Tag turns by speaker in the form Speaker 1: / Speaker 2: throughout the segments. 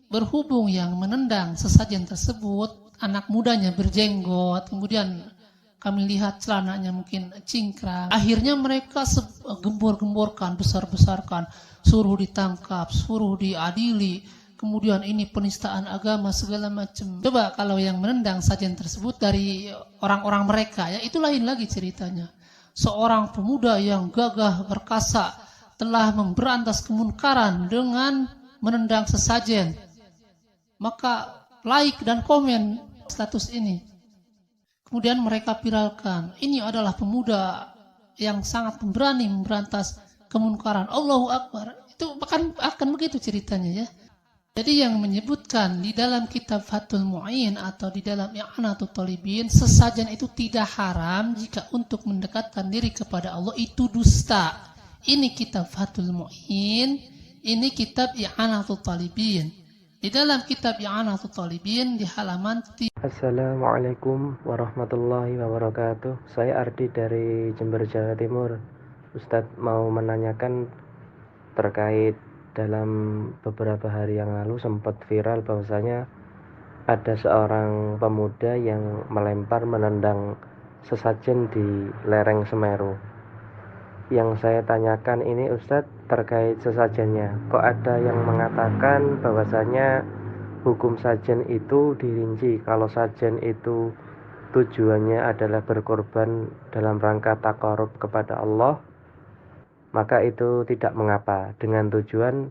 Speaker 1: berhubung yang menendang sesajen tersebut anak mudanya berjenggot, kemudian kami lihat celananya mungkin cingkrang, akhirnya mereka gembor-gemborkan, besar-besarkan, suruh ditangkap, suruh diadili, kemudian ini penistaan agama segala macam. Coba kalau yang menendang sajen tersebut dari orang-orang mereka, ya itu lain lagi ceritanya. Seorang pemuda yang gagah perkasa telah memberantas kemunkaran dengan menendang sesajen, maka like dan komen status ini. Kemudian mereka viralkan, ini adalah pemuda yang sangat pemberani memberantas kemunkaran. Allahu Akbar. Itu akan begitu ceritanya ya. Jadi yang menyebutkan di dalam kitab Fathul Mu'in atau di dalam I'anatul Talibin, sesajen itu tidak haram jika untuk mendekatkan diri kepada Allah itu dusta. Ini kitab Fathul Mu'in, ini kitab I'anatul Talibin. Di dalam kitab I'anatul Talibin di halaman
Speaker 2: Assalamualaikum warahmatullahi wabarakatuh. Saya Ardi dari Jember, Jawa Timur. Ustadz mau menanyakan terkait dalam beberapa hari yang lalu sempat viral bahwasanya ada seorang pemuda yang menendang sesajen di lereng Semeru. Yang saya tanyakan ini Ustadz terkait sesajennya. Kok ada yang mengatakan bahwasanya hukum sajen itu dirinci. Kalau sajen itu tujuannya adalah berkorban dalam rangka taqarrub kepada Allah, maka itu tidak mengapa, dengan tujuan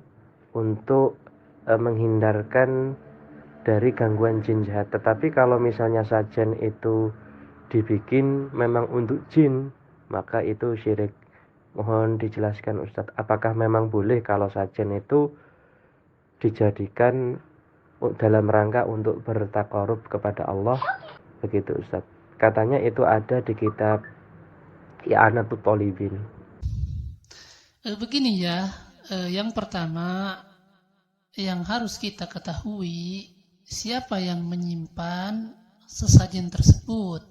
Speaker 2: untuk menghindarkan dari gangguan jin jahat. Tetapi kalau misalnya sajen itu dibikin memang untuk jin, maka itu syirik. Mohon dijelaskan Ustadz, apakah memang boleh kalau sajen itu dijadikan dalam rangka untuk bertaqarrub kepada Allah, begitu Ustadz. Katanya itu ada di kitab I'anatul Talibin.
Speaker 1: Begini ya, yang pertama yang harus kita ketahui, siapa yang menyimpan sesajen tersebut,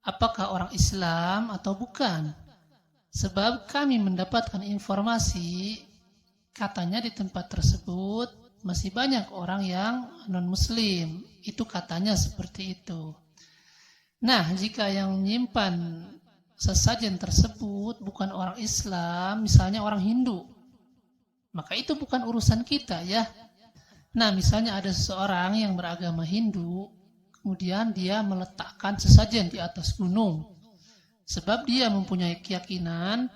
Speaker 1: apakah orang Islam atau bukan. Sebab kami mendapatkan informasi katanya di tempat tersebut masih banyak orang yang non-muslim, itu katanya seperti itu. Nah, jika yang menyimpan sesajen tersebut bukan orang Islam, misalnya orang Hindu, maka itu bukan urusan kita ya. Nah, misalnya ada seseorang yang beragama Hindu, kemudian dia meletakkan sesajen di atas gunung, sebab dia mempunyai keyakinan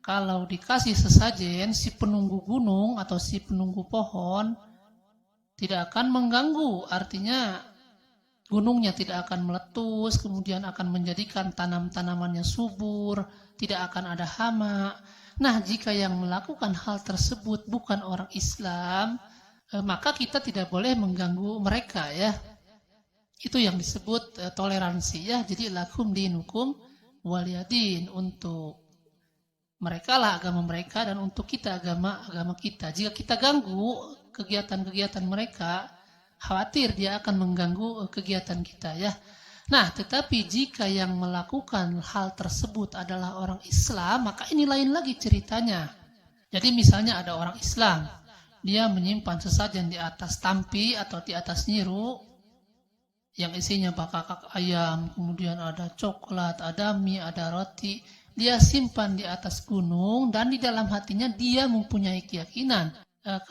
Speaker 1: kalau dikasih sesajen, si penunggu gunung atau si penunggu pohon tidak akan mengganggu, artinya gunungnya tidak akan meletus, kemudian akan menjadikan tanam-tanamannya subur, tidak akan ada hama. Nah, jika yang melakukan hal tersebut bukan orang Islam, maka kita tidak boleh mengganggu mereka ya. Itu yang disebut toleransi ya. Jadi lakum dinukum waliyadin, untuk mereka lah agama mereka dan untuk kita agama kita. Jika kita ganggu kegiatan-kegiatan mereka, khawatir dia akan mengganggu kegiatan kita ya. Nah, tetapi jika yang melakukan hal tersebut adalah orang Islam, maka ini lain lagi ceritanya. Jadi misalnya ada orang Islam, dia menyimpan sesajen di atas tampi atau di atas nyiru yang isinya bakak ayam, kemudian ada coklat, ada mie, ada roti. Dia simpan di atas gunung dan di dalam hatinya dia mempunyai keyakinan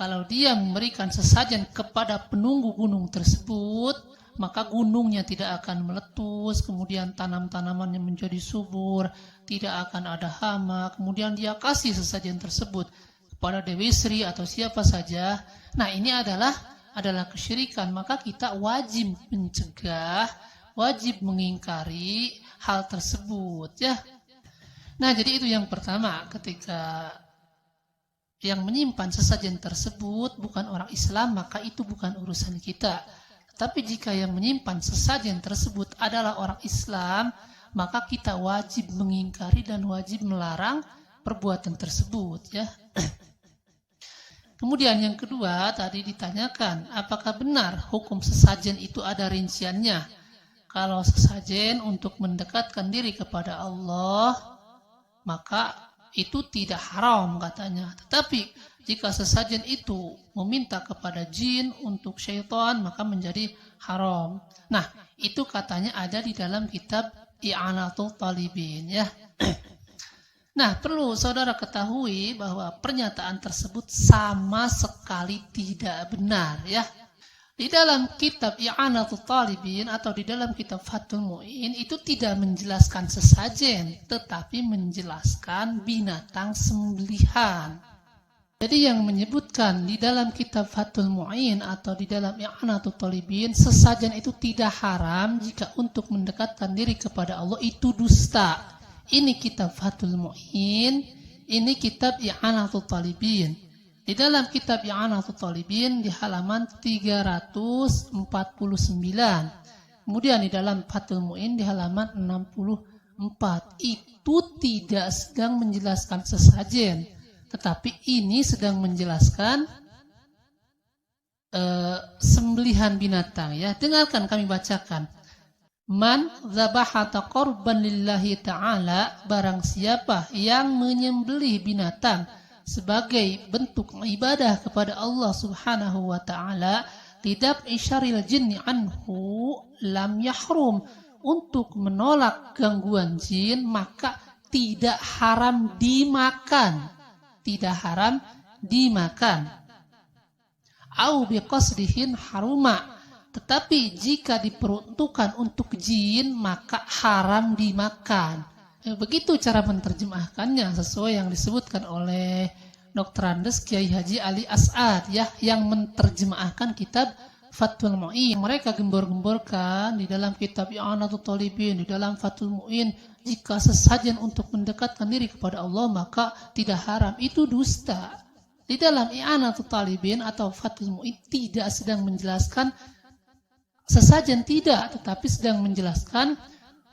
Speaker 1: kalau dia memberikan sesajen kepada penunggu gunung tersebut, maka gunungnya tidak akan meletus, kemudian tanam-tanamannya menjadi subur, tidak akan ada hama, kemudian dia kasih sesajen tersebut kepada Dewi Sri atau siapa saja. Nah, ini adalah kesyirikan, maka kita wajib mencegah, wajib mengingkari hal tersebut ya. Nah, jadi itu yang pertama, ketika yang menyimpan sesajen tersebut bukan orang Islam, maka itu bukan urusan kita. Tapi jika yang menyimpan sesajen tersebut adalah orang Islam, maka kita wajib mengingkari dan wajib melarang perbuatan tersebut ya. Kemudian yang kedua, tadi ditanyakan, apakah benar hukum sesajen itu ada rinciannya? Kalau sesajen untuk mendekatkan diri kepada Allah, maka itu tidak haram katanya. Tetapi jika sesajen itu meminta kepada jin untuk syaitan, maka menjadi haram. Nah, itu katanya ada di dalam kitab I'anatul Talibin ya. Nah, perlu saudara ketahui bahwa pernyataan tersebut sama sekali tidak benar ya. Di dalam kitab I'anatul Talibin atau di dalam kitab Fathul Mu'in itu tidak menjelaskan sesajen, tetapi menjelaskan binatang sembelihan. Jadi yang menyebutkan di dalam kitab Fathul Mu'in atau di dalam I'anatul Talibin, sesajen itu tidak haram jika untuk mendekatkan diri kepada Allah itu dusta. Ini kitab Fathul Mu'in, ini kitab I'anatul Talibin. Di dalam kitab I'anatul Talibin di halaman 349. Kemudian di dalam Fathul Mu'in di halaman 64. Itu tidak sedang menjelaskan sesajen, tetapi ini sedang menjelaskan sembelihan binatang ya. Dengarkan kami bacakan. Man dzabahata qurban lillahi ta'ala, barang siapa yang menyembelih binatang sebagai bentuk ibadah kepada Allah Subhanahu wa taala, lidab isyaril jinni anhu lam yahrum, untuk menolak gangguan jin maka tidak haram dimakan. Tidak haram dimakan. Au biqasdihin haruma, tetapi jika diperuntukkan untuk jin maka haram dimakan. Begitu cara menerjemahkannya sesuai yang disebutkan oleh Dr. Andes Kiai Haji Ali As'ad ya, yang menerjemahkan kitab Fathul Mu'in. Mereka gembor-gemborkan di dalam kitab I'anatul Talibin, di dalam Fathul Mu'in, jika sesajen untuk mendekatkan diri kepada Allah maka tidak haram. Itu dusta. Di dalam I'anatul Talibin atau Fathul Mu'in tidak sedang menjelaskan sesajen, tidak, tetapi sedang menjelaskan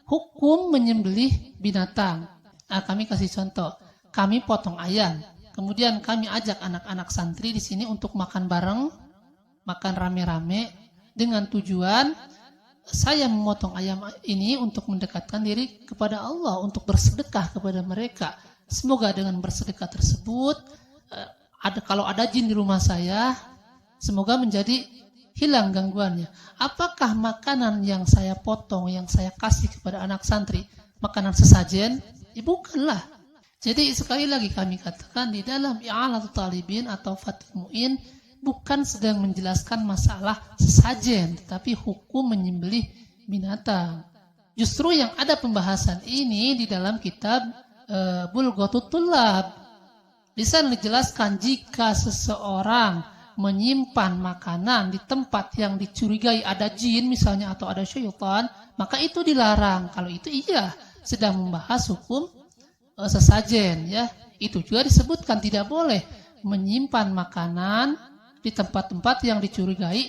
Speaker 1: hukum menyembelih binatang. Nah, kami kasih contoh. Kami potong ayam, kemudian kami ajak anak-anak santri di sini untuk makan bareng, makan rame-rame dengan tujuan saya memotong ayam ini untuk mendekatkan diri kepada Allah, untuk bersedekah kepada mereka. Semoga dengan bersedekah tersebut kalau ada jin di rumah saya, semoga menjadi hilang gangguannya. Apakah makanan yang saya potong, yang saya kasih kepada anak santri, makanan sesajen? Bukanlah. Jadi sekali lagi kami katakan di dalam I'anatul Talibin atau Fathul Mu'in bukan sedang menjelaskan masalah sesajen, tetapi hukum menyembelih binatang. Justru yang ada pembahasan ini di dalam kitab Bulghatul Tullab. Di sana dijelaskan jika seseorang menyimpan makanan di tempat yang dicurigai ada jin misalnya atau ada syaitan, maka itu dilarang. Kalau itu iya sedang membahas hukum sesajen ya. Itu juga disebutkan tidak boleh menyimpan makanan di tempat-tempat yang dicurigai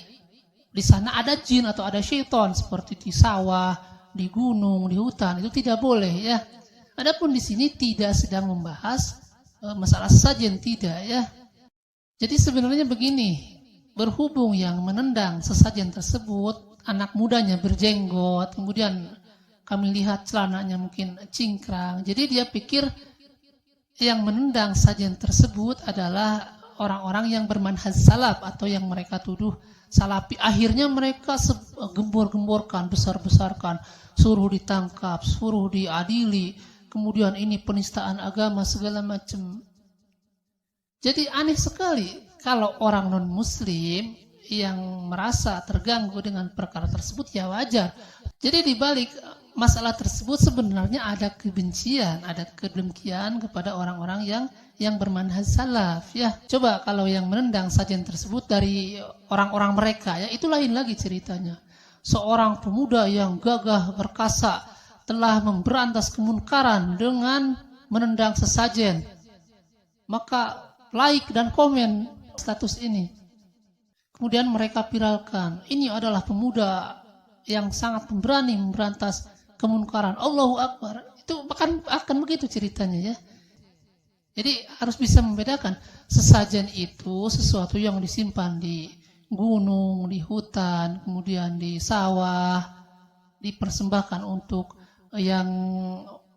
Speaker 1: di sana ada jin atau ada syaitan, seperti di sawah, di gunung, di hutan, itu tidak boleh ya. Adapun di sini tidak sedang membahas masalah sesajen, tidak ya. Jadi sebenarnya begini, berhubung yang menendang sesajen tersebut anak mudanya berjenggot, kemudian kami lihat celananya mungkin cingkrang, jadi dia pikir yang menendang sajen tersebut adalah orang-orang yang bermanhaj salaf atau yang mereka tuduh salafi. Akhirnya mereka gembor-gemborkan, besar-besarkan, suruh ditangkap, suruh diadili, kemudian ini penistaan agama segala macam. Jadi aneh sekali kalau orang non-muslim yang merasa terganggu dengan perkara tersebut, ya wajar. Jadi di balik masalah tersebut sebenarnya ada kebencian, ada kedengkian kepada orang-orang yang bermanhaj salaf ya. Coba kalau yang menendang sajen tersebut dari orang-orang mereka ya, itu lain lagi ceritanya. Seorang pemuda yang gagah perkasa telah memberantas kemunkaran dengan menendang sesajen. Maka like dan komen status ini. Kemudian mereka viralkan. Ini adalah pemuda yang sangat berani memberantas kemunkaran. Allahu Akbar. Itu akan begitu ceritanya ya. Jadi harus bisa membedakan. Sesajen itu sesuatu yang disimpan di gunung, di hutan, kemudian di sawah, dipersembahkan untuk yang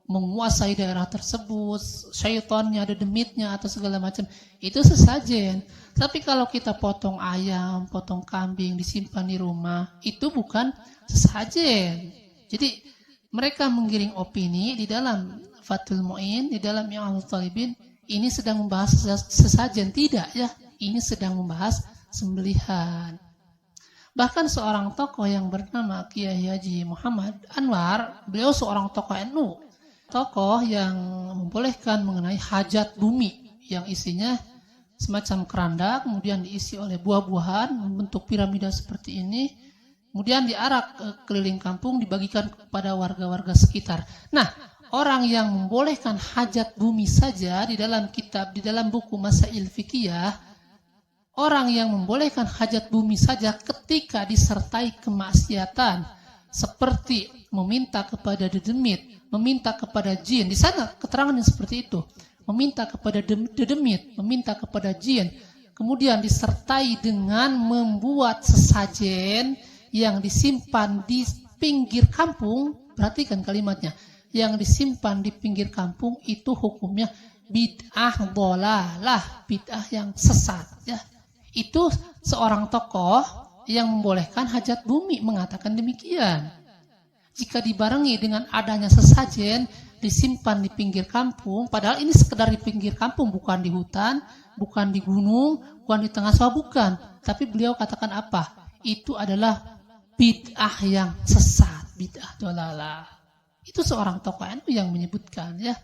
Speaker 1: menguasai daerah tersebut, syaitannya, ada demitnya atau segala macam, itu sesajen. Tapi kalau kita potong ayam, potong kambing, disimpan di rumah, itu bukan sesajen. Jadi mereka menggiring opini di dalam Fathul Mu'in, di dalam I'anul Talibin, ini sedang membahas sesajen. Tidak ya, ini sedang membahas sembelihan. Bahkan seorang tokoh yang bernama Kiai Haji Muhammad Anwar, beliau seorang tokoh NU, tokoh yang membolehkan mengenai hajat bumi yang isinya semacam keranda, kemudian diisi oleh buah-buahan membentuk piramida seperti ini, kemudian diarak keliling kampung, dibagikan kepada warga-warga sekitar. Nah, orang yang membolehkan hajat bumi saja di dalam kitab, di dalam buku Masail Fikiyah, orang yang membolehkan hajat bumi saja ketika disertai kemaksiatan, seperti meminta kepada dedemit, meminta kepada jin. Di sana keterangan yang seperti itu. Meminta kepada dedemit, meminta kepada jin. Kemudian disertai dengan membuat sesajen yang disimpan di pinggir kampung. Perhatikan kalimatnya. Yang disimpan di pinggir kampung itu hukumnya bid'ah dhalalah, bid'ah yang sesat. Ya. Itu seorang tokoh yang membolehkan hajat bumi mengatakan demikian. Jika dibarengi dengan adanya sesajen disimpan di pinggir kampung, padahal ini sekedar di pinggir kampung, bukan di hutan, bukan di gunung, bukan di tengah sawah, bukan. Tapi beliau katakan apa? Itu adalah bid'ah yang sesat, bid'ah dhalalah. Itu seorang tokoh NU yang menyebutkan ya.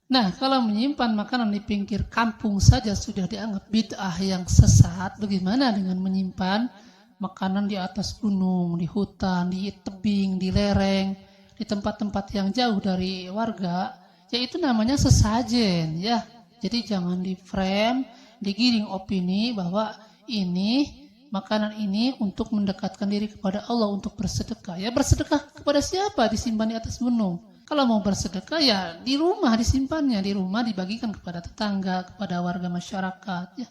Speaker 1: Nah, kalau menyimpan makanan di pinggir kampung saja sudah dianggap bid'ah yang sesat, bagaimana dengan menyimpan makanan di atas gunung, di hutan, di tebing, di lereng, di tempat-tempat yang jauh dari warga, ya itu namanya sesajen ya. Jadi jangan di frame, digiring opini bahwa ini makanan ini untuk mendekatkan diri kepada Allah, untuk bersedekah. Ya bersedekah kepada siapa? Disimpan di atas gunung. Kalau mau bersedekah ya di rumah disimpannya, di rumah dibagikan kepada tetangga, kepada warga masyarakat ya.